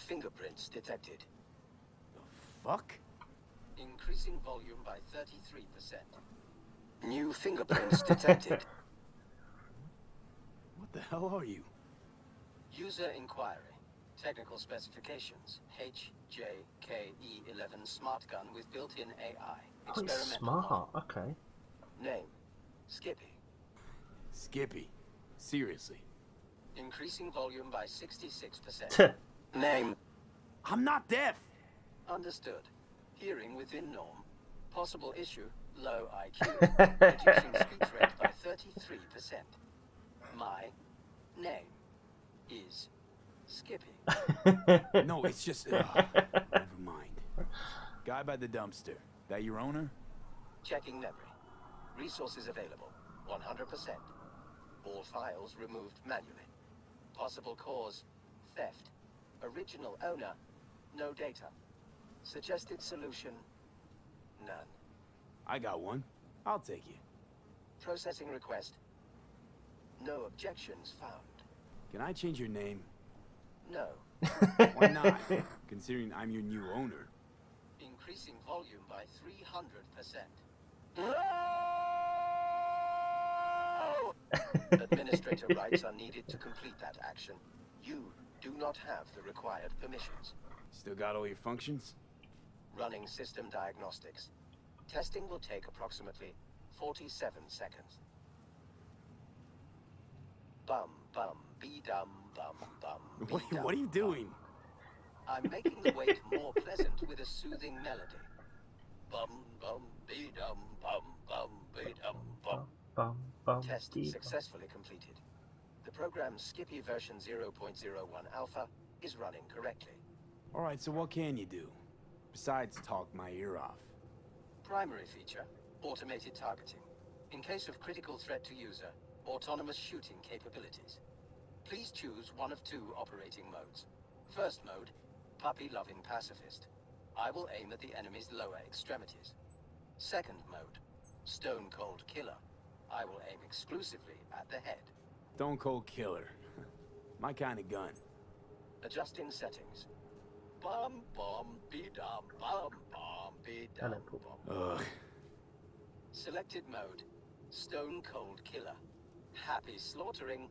fingerprints detected. The fuck? Increasing volume by 33%. New fingerprints detected. What the hell are you? User inquiry. Technical specifications. HJKE11 smart gun with built-in AI. Oh, it's smart. Okay. Name. Skippy. Skippy. Seriously. Increasing volume by 66%. Name. I'm not deaf. Understood. Hearing within norm. Possible issue. Low IQ. Reducing speech rate by 33%. My name is Skippy. No, it's just... never mind. Guy by the dumpster. That your owner? Checking memory. Resources available. 100%. All files removed manually. Possible cause. Theft. Original owner. No data. Suggested solution. None. I got one. I'll take it. Processing request. No objections found. Can I change your name? No. Why not? Considering I'm your new owner. Increasing volume by 300%. No! Administrator rights are needed to complete that action. You do not have the required permissions. Still got all your functions? Running system diagnostics. Testing will take approximately 47 seconds. Bum bum be dum bum bum. What are you doing? I'm making the wait more pleasant with a soothing melody. Bum bum be dum bum bum be dum bum. Bum, bum, Test dee, successfully completed. The program's Skippy version 0.01 alpha is running correctly. Alright, so what can you do? Besides talk my ear off. Primary feature, automated targeting. In case of critical threat to user, autonomous shooting capabilities. Please choose one of two operating modes. First mode, puppy-loving pacifist. I will aim at the enemy's lower extremities. Second mode, stone-cold killer. I will aim exclusively at the head. Stone Cold Killer. My kind of gun. Adjusting settings. Bum bum be dum bum bum be dum bum. Ugh. Selected mode, stone-cold killer. Happy slaughtering.